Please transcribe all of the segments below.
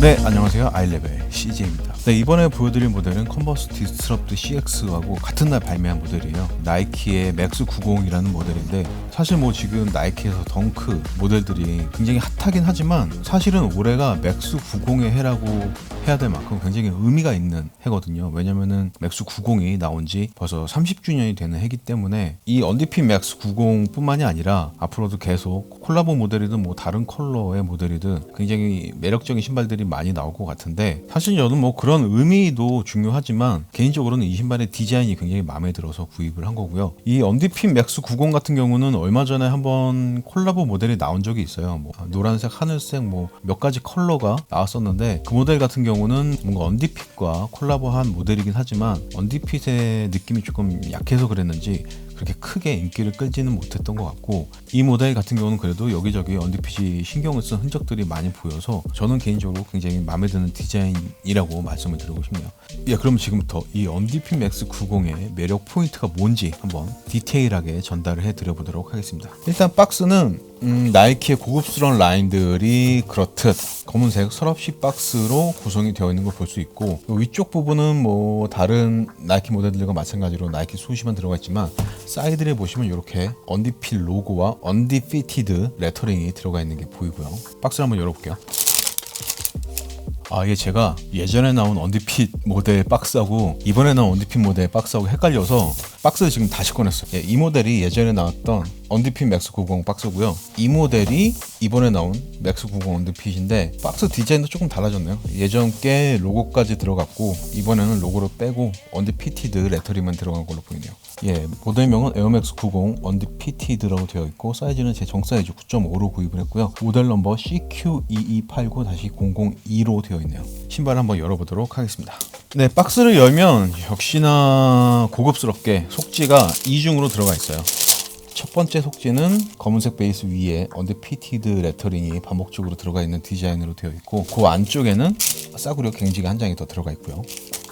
네, 안녕하세요. 아이레벨 CJ입니다. 네, 이번에 보여드릴 모델은 컨버스 디스럽트 CX하고 같은 날 발매한 모델이에요. 나이키의 맥스 90이라는 모델인데, 사실 뭐 지금 나이키에서 덩크 모델들이 굉장히 핫하긴 하지만 사실은 올해가 맥스 90의 해라고 해야 될 만큼 굉장히 의미가 있는 해거든요. 왜냐면은 맥스 90이 나온 지 벌써 30주년이 되는 해기 때문에 이 언디핀 맥스 90 뿐만이 아니라 앞으로도 계속 콜라보 모델이든 뭐 다른 컬러의 모델이든 굉장히 매력적인 신발들이 많이 나올 것 같은데, 사실 저는 뭐 그런 의미도 중요하지만 개인적으로는 이 신발의 디자인이 굉장히 마음에 들어서 구입을 한 거고요. 이 언디핀 맥스 90 같은 경우는 얼마 전에 한번 콜라보 모델이 나온 적이 있어요. 뭐 노란색, 하늘색 뭐 몇 가지 컬러가 나왔었는데, 그 모델 같은 경우는 뭔가 언디핏과 콜라보한 모델이긴 하지만 언디핏의 느낌이 조금 약해서 그랬는지 그렇게 크게 인기를 끌지는 못했던 것 같고, 이 모델 같은 경우는 그래도 여기저기 언디핏이 신경을 쓴 흔적들이 많이 보여서 저는 개인적으로 굉장히 마음에 드는 디자인이라고 말씀을 드리고 싶네요. 예, 그럼 지금부터 이 언디핏 맥스 90의 매력 포인트가 뭔지 한번 디테일하게 전달을 해드려보도록 하겠습니다. 일단 박스는 나이키의 고급스러운 라인들이 그렇듯 검은색 서랍식 박스로 구성이 되어 있는 걸 볼 수 있고, 위쪽 부분은 뭐 다른 나이키 모델들과 마찬가지로 나이키 수시만 들어가 있지만 사이드에 보시면 이렇게 언디핏 로고와 언디피티드 레터링이 들어가 있는 게 보이고요. 박스를 한번 열어볼게요. 이게 제가 예전에 나온 언디핏 모델 박스하고 이번에 나온 언디핏 모델 박스하고 헷갈려서 박스를 지금 다시 꺼냈어요. 이 모델이 예전에 나왔던 언디핏 맥스 90 박스고요. 이 모델이 이번에 나온 맥스 90 언디핏인데, 박스 디자인도 조금 달라졌네요. 예전 게 로고까지 들어갔고 이번에는 로고를 빼고 언디피티드 레터링만 들어간 걸로 보이네요. 예, 모델명은 에어맥스 90 언디피티드라고 되어 있고, 사이즈는 제 정사이즈 9.5로 구입을 했고요. 모델 넘버 CQ2289-002로 되어 있네요. 신발을 한번 열어보도록 하겠습니다. 네, 박스를 열면 역시나 고급스럽게 속지가 이중으로 들어가 있어요. 첫 번째 속지는 검은색 베이스 위에 언디피티드 레터링이 반복적으로 들어가 있는 디자인으로 되어 있고, 그 안쪽에는 싸구려 갱지가 한 장이 더 들어가 있고요.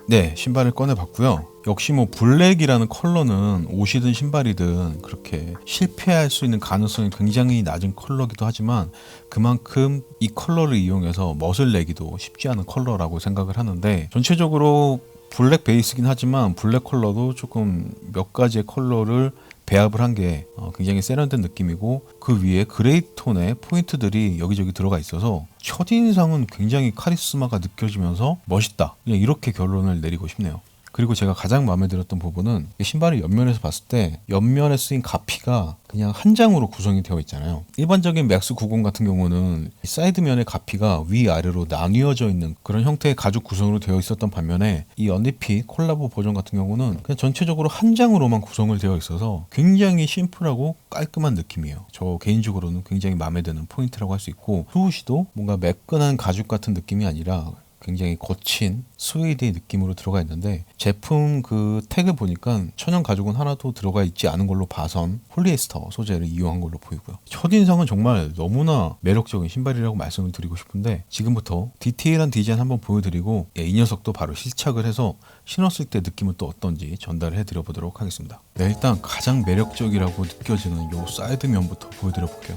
네, 신발을 꺼내봤고요. 역시 뭐 블랙이라는 컬러는 옷이든 신발이든 그렇게 실패할 수 있는 가능성이 굉장히 낮은 컬러기도 하지만, 그만큼 이 컬러를 이용해서 멋을 내기도 쉽지 않은 컬러라고 생각을 하는데, 전체적으로 블랙 베이스긴 하지만 블랙 컬러도 조금 몇 가지의 컬러를 배합을 한 게 굉장히 세련된 느낌이고, 그 위에 그레이 톤의 포인트들이 여기저기 들어가 있어서 첫인상은 굉장히 카리스마가 느껴지면서 멋있다, 그냥 이렇게 결론을 내리고 싶네요. 그리고 제가 가장 마음에 들었던 부분은 신발의 옆면에서 봤을 때 옆면에 쓰인 가피가 그냥 한 장으로 구성이 되어 있잖아요. 일반적인 맥스 90 같은 경우는 사이드면의 가피가 위아래로 나뉘어져 있는 그런 형태의 가죽 구성으로 되어 있었던 반면에, 이 언디핏 콜라보 버전 같은 경우는 그냥 전체적으로 한 장으로만 구성을 되어 있어서 굉장히 심플하고 깔끔한 느낌이에요. 저 개인적으로는 굉장히 마음에 드는 포인트라고 할 수 있고, 후우시도 뭔가 매끈한 가죽 같은 느낌이 아니라 굉장히 거친 스웨이드의 느낌으로 들어가 있는데, 제품 그 태그 보니까 천연 가죽은 하나도 들어가 있지 않은 걸로 봐선 폴리에스터 소재를 이용한 걸로 보이고요. 첫인상은 정말 너무나 매력적인 신발이라고 말씀을 드리고 싶은데, 지금부터 디테일한 디자인 한번 보여드리고 이 녀석도 바로 실착을 해서 신었을 때 느낌은 또 어떤지 전달을 해드려 보도록 하겠습니다. 네, 일단 가장 매력적이라고 느껴지는 이 사이드면부터 보여드려 볼게요.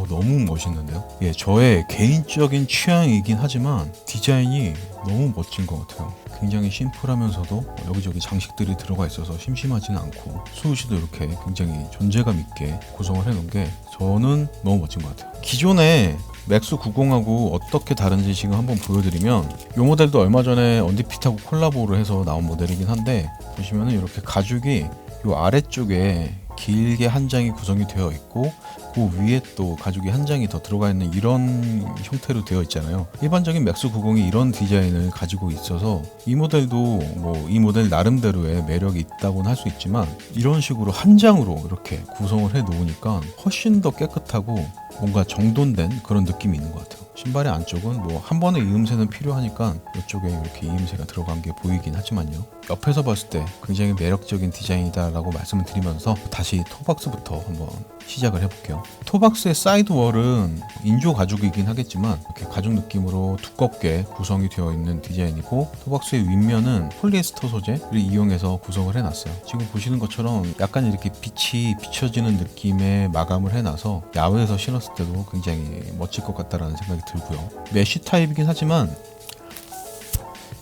너무 멋있는데요. 예, 저의 개인적인 취향이긴 하지만 디자인이 너무 멋진 것 같아요. 굉장히 심플하면서도 여기저기 장식들이 들어가 있어서 심심하지는 않고, 수우시도 이렇게 굉장히 존재감 있게 구성을 해놓은 게 저는 너무 멋진 것 같아요. 기존에 맥스 90하고 어떻게 다른지 지금 한번 보여드리면, 이 모델도 얼마 전에 언디핏하고 콜라보를 해서 나온 모델이긴 한데, 보시면은 이렇게 가죽이 이 아래쪽에 길게 한 장이 구성이 되어 있고, 그 위에 또 가죽이 한 장이 더 들어가 있는 이런 형태로 되어 있잖아요. 일반적인 맥스 90이 이런 디자인을 가지고 있어서 이 모델도 뭐 이 모델 나름대로의 매력이 있다고는 할 수 있지만, 이런 식으로 한 장으로 이렇게 구성을 해 놓으니까 훨씬 더 깨끗하고 뭔가 정돈된 그런 느낌이 있는 것 같아요. 신발의 안쪽은 뭐 한 번의 이음새는 필요하니까 이쪽에 이렇게 이음새가 들어간 게 보이긴 하지만요, 옆에서 봤을 때 굉장히 매력적인 디자인이다 라고 말씀을 드리면서 다시 토박스부터 한번 시작을 해볼게요. 토박스의 사이드 월은 인조 가죽이긴 하겠지만 이렇게 가죽 느낌으로 두껍게 구성이 되어 있는 디자인이고, 토박스의 윗면은 폴리에스터 소재를 이용해서 구성을 해놨어요. 지금 보시는 것처럼 약간 이렇게 빛이 비춰지는 느낌의 마감을 해놔서 야외에서 신었을 때도 굉장히 멋질 것 같다라는 생각이 들고요. 메쉬 타입이긴 하지만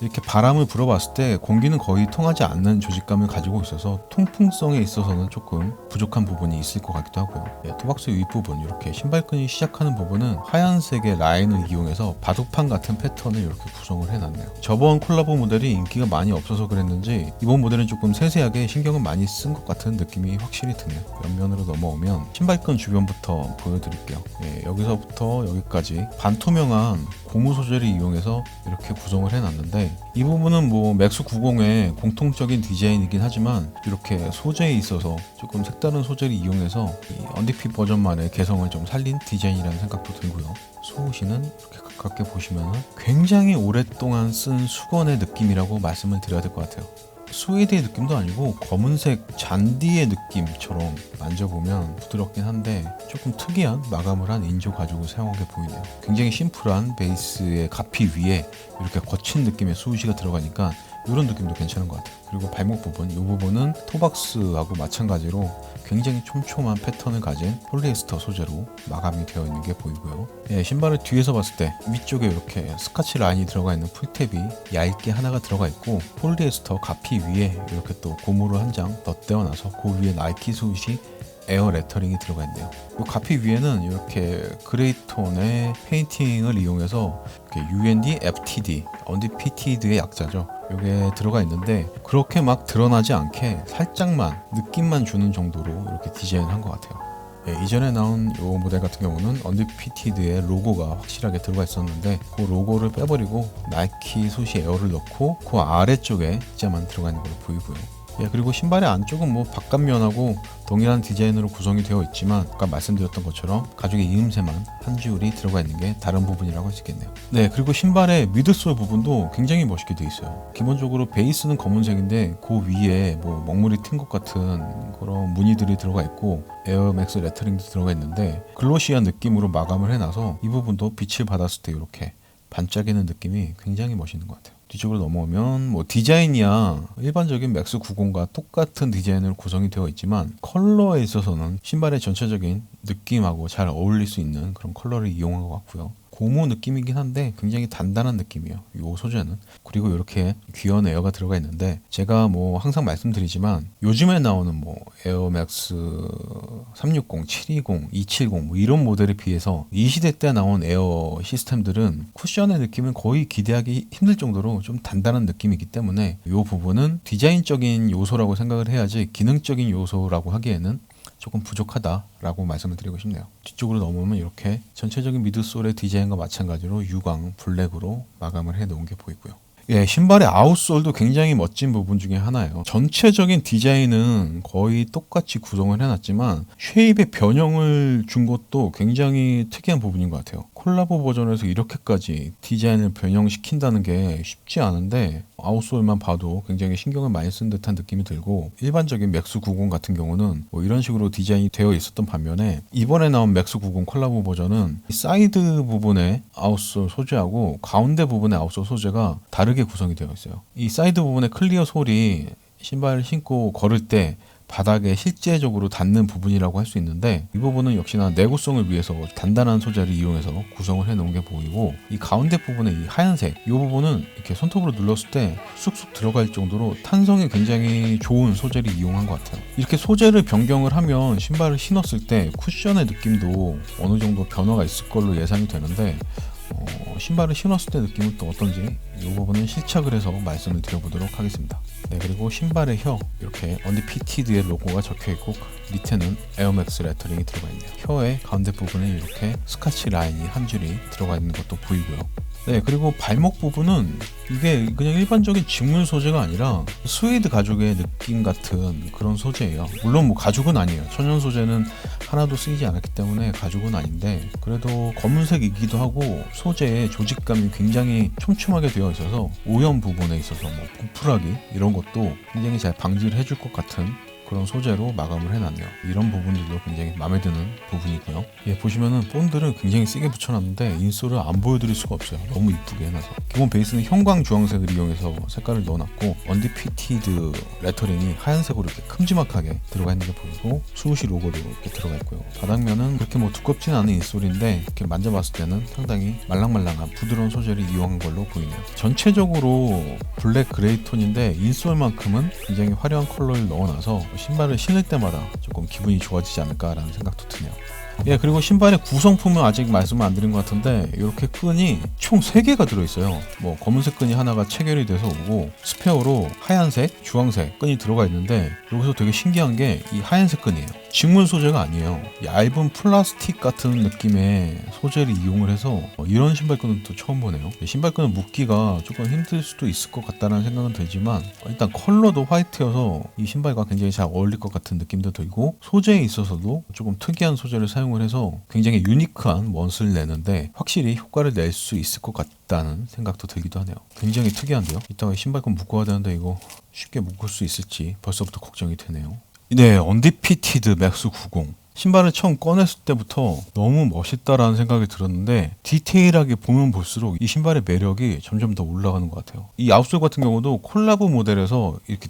이렇게 바람을 불어봤을 때 공기는 거의 통하지 않는 조직감을 가지고 있어서 통풍성에 있어서는 조금 부족한 부분이 있을 것 같기도 하고요. 토박스 윗부분 이렇게 신발끈이 시작하는 부분은 하얀색의 라인을 이용해서 바둑판 같은 패턴을 이렇게 구성을 해놨네요. 저번 콜라보 모델이 인기가 많이 없어서 그랬는지 이번 모델은 조금 세세하게 신경을 많이 쓴 것 같은 느낌이 확실히 드네요. 옆면으로 넘어오면 신발끈 주변부터 보여드릴게요. 여기서부터 여기까지 반투명한 고무 소재를 이용해서 이렇게 구성을 해놨는데, 이 부분은 뭐 맥스 90의 공통적인 디자인이긴 하지만 이렇게 소재에 있어서 조금 색다른 소재를 이용해서 이 언디핏 버전만의 개성을 좀 살린 디자인이라는 생각도 들고요. 속옷이는 이렇게 가깝게 보시면 굉장히 오랫동안 쓴 수건의 느낌이라고 말씀을 드려야 될 것 같아요. 스웨이드의 느낌도 아니고 검은색 잔디의 느낌처럼 만져보면 부드럽긴 한데 조금 특이한 마감을 한 인조 가죽을 사용한 게 보이네요. 굉장히 심플한 베이스의 가피 위에 이렇게 거친 느낌의 수우시가 들어가니까 이런 느낌도 괜찮은 것 같아요. 그리고 발목 부분, 이 부분은 토박스하고 마찬가지로 굉장히 촘촘한 패턴을 가진 폴리에스터 소재로 마감이 되어 있는 게 보이고요. 신발을 뒤에서 봤을 때 위쪽에 이렇게 스카치 라인이 들어가 있는 풀탭이 얇게 하나가 들어가 있고, 폴리에스터 가피 위에 이렇게 또 고무를 한 장 덧대어놔서 그 위에 나이키 스윗이 에어 레터링이 들어가 있네요. 이 가피 위에는 이렇게 그레이톤의 페인팅을 이용해서 UND, FTD, 언디피티드의 약자죠. 이게 들어가 있는데 그렇게 막 드러나지 않게 살짝만 느낌만 주는 정도로 이렇게 디자인한 것 같아요. 이전에 나온 이 모델 같은 경우는 언디피티드의 로고가 확실하게 들어가 있었는데 그 로고를 빼버리고 나이키 솥이 에어를 넣고 그 아래쪽에 진짜만 들어가 있는 걸로 보이고요. 그리고 신발의 안쪽은 뭐 바깥면하고 동일한 디자인으로 구성이 되어 있지만 아까 말씀드렸던 것처럼 가죽의 이음새만 한 줄이 들어가 있는 게 다른 부분이라고 할 수 있겠네요. 그리고 신발의 미드솔 부분도 굉장히 멋있게 되어 있어요. 기본적으로 베이스는 검은색인데 그 위에 뭐 먹물이 튄 것 같은 그런 무늬들이 들어가 있고 에어맥스 레터링도 들어가 있는데 글로시한 느낌으로 마감을 해놔서 이 부분도 빛을 받았을 때 이렇게 반짝이는 느낌이 굉장히 멋있는 것 같아요. 뒤쪽으로 넘어오면 뭐 디자인이야 일반적인 맥스 90과 똑같은 디자인으로 구성이 되어 있지만 컬러에 있어서는 신발의 전체적인 느낌하고 잘 어울릴 수 있는 그런 컬러를 이용한 것 같고요. 고무 느낌이긴 한데 굉장히 단단한 느낌이에요, 이 소재는. 그리고 이렇게 귀여운 에어가 들어가 있는데 제가 뭐 항상 말씀드리지만 요즘에 나오는 뭐 에어맥스 360, 720, 270 뭐 이런 모델에 비해서 이 시대 때 나온 에어 시스템들은 쿠션의 느낌을 거의 기대하기 힘들 정도로 좀 단단한 느낌이기 때문에 이 부분은 디자인적인 요소라고 생각을 해야지 기능적인 요소라고 하기에는 조금 부족하다라고 말씀을 드리고 싶네요. 뒤쪽으로 넘어오면 이렇게 전체적인 미드솔의 디자인과 마찬가지로 유광 블랙으로 마감을 해 놓은 게 보이고요. 신발의 아웃솔도 굉장히 멋진 부분 중에 하나예요. 전체적인 디자인은 거의 똑같이 구성을 해놨지만 쉐입의 변형을 준 것도 굉장히 특이한 부분인 것 같아요. 콜라보 버전에서 이렇게까지 디자인을 변형시킨다는 게 쉽지 않은데 아웃솔만 봐도 굉장히 신경을 많이 쓴 듯한 느낌이 들고, 일반적인 맥스 90 같은 경우는 뭐 이런 식으로 디자인이 되어 있었던 반면에 이번에 나온 맥스 90 콜라보 버전은 사이드 부분의 아웃솔 소재하고 가운데 부분의 아웃솔 소재가 다르게 구성이 되어 있어요. 이 사이드 부분의 클리어 솔이 신발을 신고 걸을 때 바닥에 실제적으로 닿는 부분이라고 할 수 있는데, 이 부분은 역시나 내구성을 위해서 단단한 소재를 이용해서 구성을 해 놓은 게 보이고, 이 가운데 부분의 이 하얀색 이 부분은 이렇게 손톱으로 눌렀을 때 쑥쑥 들어갈 정도로 탄성이 굉장히 좋은 소재를 이용한 것 같아요. 이렇게 소재를 변경을 하면 신발을 신었을 때 쿠션의 느낌도 어느 정도 변화가 있을 걸로 예상이 되는데 신발을 신었을 때 느낌은 또 어떤지 이 부분은 실착을 해서 말씀을 드려보도록 하겠습니다. 그리고 신발의 혀 이렇게 언디피티드의 로고가 적혀있고 밑에는 에어맥스 레터링이 들어가 있네요. 혀의 가운데 부분에 이렇게 스카치 라인이 한 줄이 들어가 있는 것도 보이고요. 그리고 발목 부분은 이게 그냥 일반적인 직물 소재가 아니라 스웨이드 가죽의 느낌 같은 그런 소재예요. 물론 뭐 가죽은 아니에요. 천연 소재는 하나도 쓰이지 않았기 때문에 가죽은 아닌데, 그래도 검은색이기도 하고 소재의 조직감이 굉장히 촘촘하게 되어 있어서 오염 부분에 있어서 뭐 부풀하기 이런 것도 굉장히 잘 방지를 해줄 것 같은 그런 소재로 마감을 해놨네요. 이런 부분들도 굉장히 마음에 드는 부분이고요. 예, 보시면은 본드를 굉장히 세게 붙여놨는데 인솔을 안 보여드릴 수가 없어요. 너무 이쁘게 해놔서. 기본 베이스는 형광 주황색을 이용해서 색깔을 넣어놨고 언디피티드 레터링이 하얀색으로 이렇게 큼지막하게 들어가 있는 게 보이고 스우시 로고도 이렇게 들어가 있고요. 바닥면은 그렇게 뭐 두껍진 않은 인솔인데 이렇게 만져봤을 때는 상당히 말랑말랑한 부드러운 소재를 이용한 걸로 보이네요. 전체적으로 블랙 그레이 톤인데 인솔만큼은 굉장히 화려한 컬러를 넣어놔서 신발을 신을 때마다 조금 기분이 좋아지지 않을까라는 생각도 드네요. 예, 그리고 신발의 구성품은 아직 말씀을 안 드린 것 같은데 이렇게 끈이 총 3개가 들어있어요. 뭐 검은색 끈이 하나가 체결이 돼서 오고 스페어로 하얀색, 주황색 끈이 들어가 있는데 여기서 되게 신기한 게 이 하얀색 끈이에요. 직물 소재가 아니에요. 얇은 플라스틱 같은 느낌의 소재를 이용을 해서 이런 신발끈은 또 처음 보네요. 신발끈은 묶기가 조금 힘들 수도 있을 것 같다는 생각은 들지만 일단 컬러도 화이트여서 이 신발과 굉장히 잘 어울릴 것 같은 느낌도 들고 소재에 있어서도 조금 특이한 소재를 사용을 해서 굉장히 유니크한 멋을 내는데 확실히 효과를 낼 수 있을 것 같다는 생각도 들기도 하네요. 굉장히 특이한데요. 이따가 신발끈 묶어야 되는데 이거 쉽게 묶을 수 있을지 벌써부터 걱정이 되네요. 네, 언디피티드 맥스 90 신발을 처음 꺼냈을 때부터 너무 멋있다라는 생각이 들었는데 디테일하게 보면 볼수록 이 신발의 매력이 점점 더 올라가는 것 같아요. 이 아웃솔 같은 경우도 콜라보 모델에서 이렇게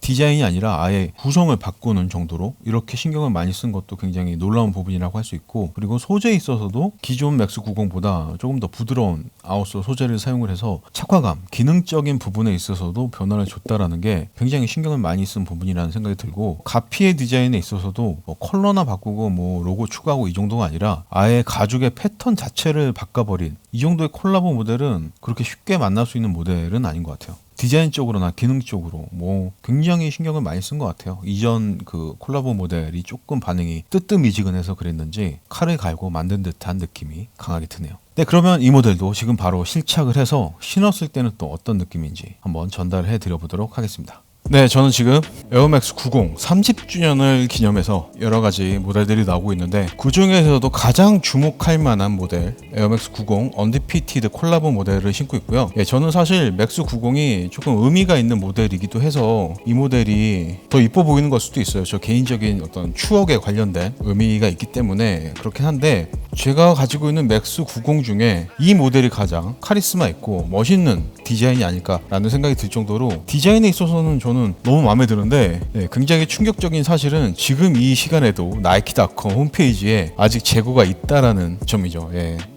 디자인이 아니라 아예 구성을 바꾸는 정도로 이렇게 신경을 많이 쓴 것도 굉장히 놀라운 부분이라고 할 수 있고, 그리고 소재에 있어서도 기존 맥스 90보다 조금 더 부드러운 아웃솔 소재를 사용을 해서 착화감, 기능적인 부분에 있어서도 변화를 줬다라는 게 굉장히 신경을 많이 쓴 부분이라는 생각이 들고, 가피의 디자인에 있어서도 뭐 컬러나 바꾸고 뭐 로고 추가하고 이 정도가 아니라 아예 가죽의 패턴 자체를 바꿔버린 이 정도의 콜라보 모델은 그렇게 쉽게 만날 수 있는 모델은 아닌 것 같아요. 디자인적으로나 기능적으로 뭐 굉장히 신경을 많이 쓴 것 같아요. 이전 그 콜라보 모델이 조금 반응이 뜨뜻미지근해서 그랬는지 칼을 갈고 만든 듯한 느낌이 강하게 드네요. 네, 그러면 이 모델도 지금 바로 실착을 해서 신었을 때는 또 어떤 느낌인지 한번 전달해 드려보도록 하겠습니다. 네, 저는 지금 에어맥스 90 30주년을 기념해서 여러 가지 모델들이 나오고 있는데 그 중에서도 가장 주목할 만한 모델 에어맥스 90 언디피티드 콜라보 모델을 신고 있고요. 예, 저는 사실 맥스 90이 조금 의미가 있는 모델이기도 해서 이 모델이 더 이뻐 보이는 걸 수도 있어요. 저 개인적인 어떤 추억에 관련된 의미가 있기 때문에 그렇긴 한데, 제가 가지고 있는 맥스 90 중에 이 모델이 가장 카리스마 있고 멋있는 디자인이 아닐까라는 생각이 들 정도로 디자인에 있어서는 저는 너무 마음에 드는데, 굉장히 충격적인 사실은 지금 이 시간에도 나이키닷컴 홈페이지에 아직 재고가 있다라는 점이죠.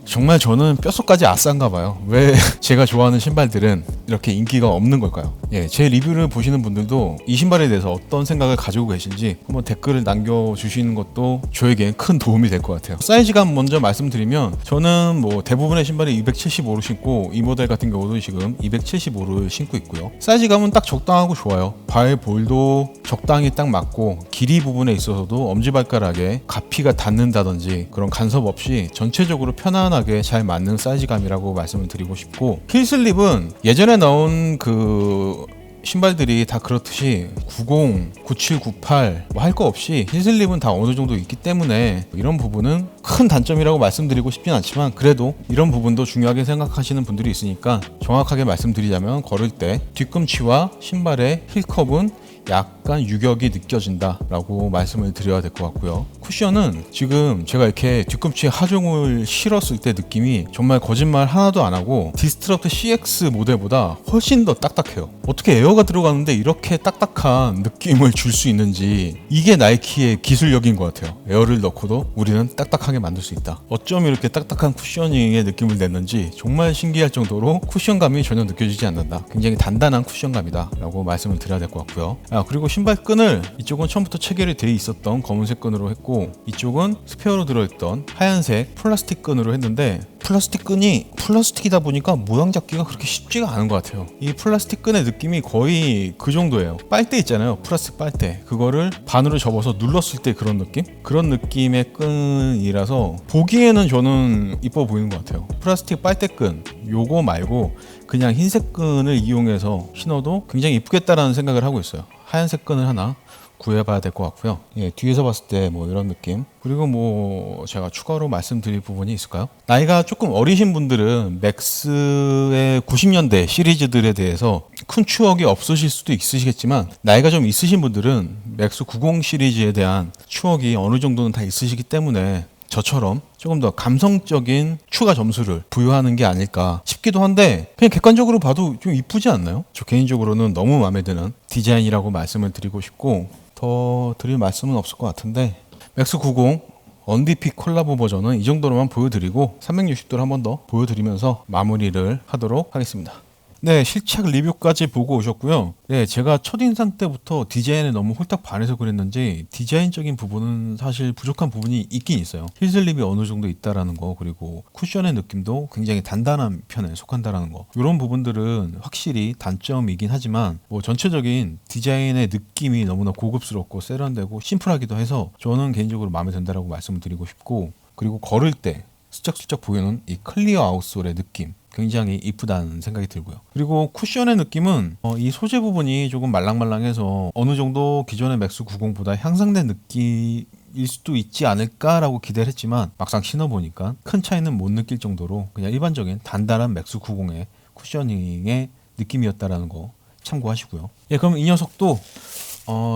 정말 저는 뼛속까지 아싼가 봐요. 왜 제가 좋아하는 신발들은 이렇게 인기가 없는 걸까요? 제 리뷰를 보시는 분들도 이 신발에 대해서 어떤 생각을 가지고 계신지 한번 댓글을 남겨주시는 것도 저에겐 큰 도움이 될 것 같아요. 사이즈감 먼저 말씀드리면 저는 뭐 대부분의 신발이 275로 신고 이 모델 같은 경우도 지금 275를 신고 있고요. 사이즈감은 딱 적당하고 좋아요. 발 볼도 적당히 딱 맞고 길이 부분에 있어서도 엄지발가락에 가피가 닿는다든지 그런 간섭 없이 전체적으로 편안하게 잘 맞는 사이즈감이라고 말씀을 드리고 싶고, 힐슬립은 예전에 나온 그 신발들이 다 그렇듯이 90, 97, 98 뭐 할 거 없이 힐슬립은 다 어느 정도 있기 때문에 이런 부분은 큰 단점이라고 말씀드리고 싶진 않지만 그래도 이런 부분도 중요하게 생각하시는 분들이 있으니까 정확하게 말씀드리자면 걸을 때 뒤꿈치와 신발의 힐컵은 약간 유격이 느껴진다라고 말씀을 드려야 될 것 같고요. 쿠션은 지금 제가 이렇게 뒤꿈치에 하중을 실었을 때 느낌이 정말 거짓말 하나도 안 하고 디스트럭트 CX 모델보다 훨씬 더 딱딱해요. 어떻게 에어가 들어가는데 이렇게 딱딱한 느낌을 줄 수 있는지, 이게 나이키의 기술력인 것 같아요. 에어를 넣고도 우리는 딱딱하게 만들 수 있다. 어쩜 이렇게 딱딱한 쿠셔닝의 느낌을 냈는지 정말 신기할 정도로 쿠션감이 전혀 느껴지지 않는다. 굉장히 단단한 쿠션감이다 라고 말씀을 드려야 될 것 같고요. 그리고 신발 끈을 이쪽은 처음부터 체결이 돼 있었던 검은색 끈으로 했고 이쪽은 스페어로 들어있던 하얀색 플라스틱 끈으로 했는데, 플라스틱 끈이 플라스틱이다 보니까 모양 잡기가 그렇게 쉽지가 않은 것 같아요. 이 플라스틱 끈의 느낌이 거의 그 정도예요. 빨대 있잖아요, 플라스틱 빨대. 그거를 반으로 접어서 눌렀을 때 그런 느낌? 그런 느낌의 끈이라서 보기에는 저는 이뻐 보이는 것 같아요. 플라스틱 빨대 끈 요거 말고 그냥 흰색 끈을 이용해서 신어도 굉장히 이쁘겠다라는 생각을 하고 있어요. 하얀색 끈을 하나 구해봐야 될 것 같고요. 뒤에서 봤을 때 뭐 이런 느낌. 그리고 뭐 제가 추가로 말씀드릴 부분이 있을까요? 나이가 조금 어리신 분들은 맥스의 90년대 시리즈들에 대해서 큰 추억이 없으실 수도 있으시겠지만 나이가 좀 있으신 분들은 맥스 90 시리즈에 대한 추억이 어느 정도는 다 있으시기 때문에 저처럼 조금 더 감성적인 추가 점수를 부여하는 게 아닐까 싶기도 한데, 그냥 객관적으로 봐도 좀 이쁘지 않나요? 저 개인적으로는 너무 마음에 드는 디자인이라고 말씀을 드리고 싶고, 더 드릴 말씀은 없을 것 같은데, 맥스 90 언디핏 콜라보 버전은 이 정도로만 보여드리고 360도를 한 번 더 보여드리면서 마무리를 하도록 하겠습니다. 네, 실착 리뷰까지 보고 오셨고요. 네, 제가 첫인상 때부터 디자인에 너무 홀딱 반해서 그랬는지 디자인적인 부분은 사실 부족한 부분이 있긴 있어요. 힐 슬립이 어느 정도 있다라는 거, 그리고 쿠션의 느낌도 굉장히 단단한 편에 속한다라는 거, 이런 부분들은 확실히 단점이긴 하지만 뭐 전체적인 디자인의 느낌이 너무나 고급스럽고 세련되고 심플하기도 해서 저는 개인적으로 마음에 든다라고 말씀을 드리고 싶고, 그리고 걸을 때 슬쩍슬쩍 보이는 이 클리어 아웃솔의 느낌 굉장히 이쁘다는 생각이 들고요. 그리고 쿠션의 느낌은 이 소재 부분이 조금 말랑말랑해서 어느 정도 기존의 맥스 90보다 향상된 느낌일 수도 있지 않을까라고 기대를 했지만 막상 신어보니까 큰 차이는 못 느낄 정도로 그냥 일반적인 단단한 맥스 90의 쿠셔닝의 느낌이었다라는 거 참고하시고요. 예, 그럼 이 녀석도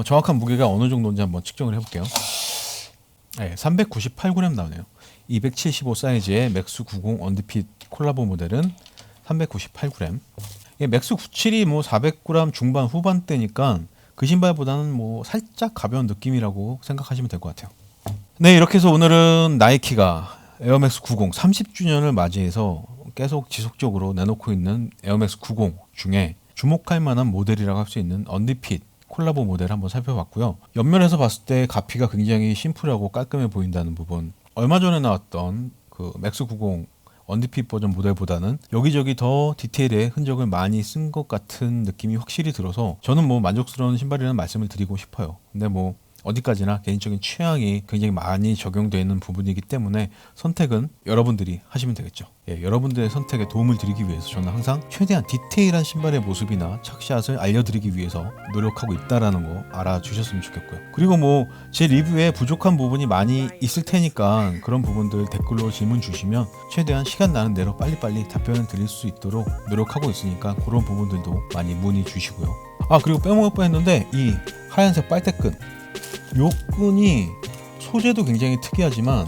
정확한 무게가 어느 정도인지 한번 측정을 해볼게요. 네, 398g 나오네요. 275 사이즈의 맥스 90 언디핏 콜라보 모델은 398g. 맥스 97이 뭐 400g 중반 후반대니까 그 신발보다는 뭐 살짝 가벼운 느낌이라고 생각하시면 될 것 같아요. 네, 이렇게 해서 오늘은 나이키가 에어맥스 90 30주년을 맞이해서 계속 지속적으로 내놓고 있는 에어맥스 90 중에 주목할 만한 모델이라고 할 수 있는 언디핏 콜라보 모델 한번 살펴봤고요. 옆면에서 봤을 때 가피가 굉장히 심플하고 깔끔해 보인다는 부분, 얼마 전에 나왔던 그 맥스 90 언디핏 버전 모델보다는 여기저기 더 디테일의 흔적을 많이 쓴 것 같은 느낌이 확실히 들어서 저는 뭐 만족스러운 신발이라는 말씀을 드리고 싶어요. 근데 뭐 어디까지나 개인적인 취향이 굉장히 많이 적용되어 있는 부분이기 때문에 선택은 여러분들이 하시면 되겠죠. 예, 여러분들의 선택에 도움을 드리기 위해서 저는 항상 최대한 디테일한 신발의 모습이나 착샷을 알려드리기 위해서 노력하고 있다라는 거 알아주셨으면 좋겠고요. 그리고 뭐 제 리뷰에 부족한 부분이 많이 있을 테니까 그런 부분들 댓글로 질문 주시면 최대한 시간 나는 대로 빨리빨리 답변을 드릴 수 있도록 노력하고 있으니까 그런 부분들도 많이 문의 주시고요. 아, 그리고 빼먹을 뻔했는데 이 하얀색 빨대끈, 요 끈이 소재도 굉장히 특이하지만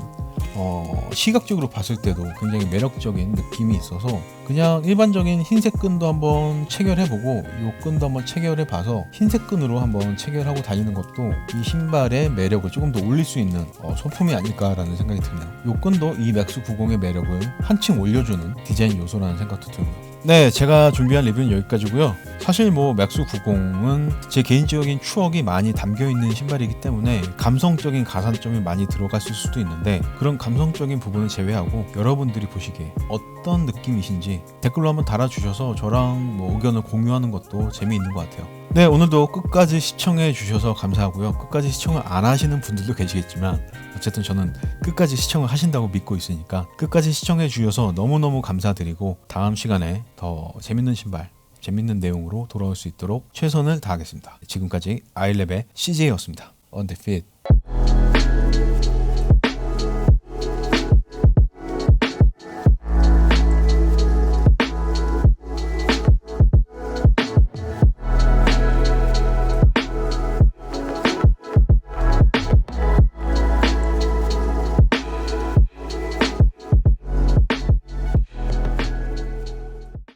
시각적으로 봤을 때도 굉장히 매력적인 느낌이 있어서 그냥 일반적인 흰색 끈도 한번 체결해보고 요 끈도 한번 체결해봐서 흰색 끈으로 한번 체결하고 다니는 것도 이 신발의 매력을 조금 더 올릴 수 있는 소품이 아닐까라는 생각이 드네요. 요 끈도 이 맥스 90의 매력을 한층 올려주는 디자인 요소라는 생각도 들고요. 네, 제가 준비한 리뷰는 여기까지고요. 사실 뭐 맥스 90은 제 개인적인 추억이 많이 담겨있는 신발이기 때문에 감성적인 가산점이 많이 들어갔을 수도 있는데 그런 감성적인 부분을 제외하고 여러분들이 보시기에 어떤 느낌이신지 댓글로 한번 달아주셔서 저랑 뭐 의견을 공유하는 것도 재미있는 것 같아요. 네, 오늘도 끝까지 시청해 주셔서 감사하고요. 끝까지 시청을 안 하시는 분들도 계시겠지만 어쨌든 저는 끝까지 시청을 하신다고 믿고 있으니까 끝까지 시청해 주셔서 너무너무 감사드리고 다음 시간에 더 재밌는 신발, 재밌는 내용으로 돌아올 수 있도록 최선을 다하겠습니다. 지금까지 아이랩의 CJ였습니다. On the fit.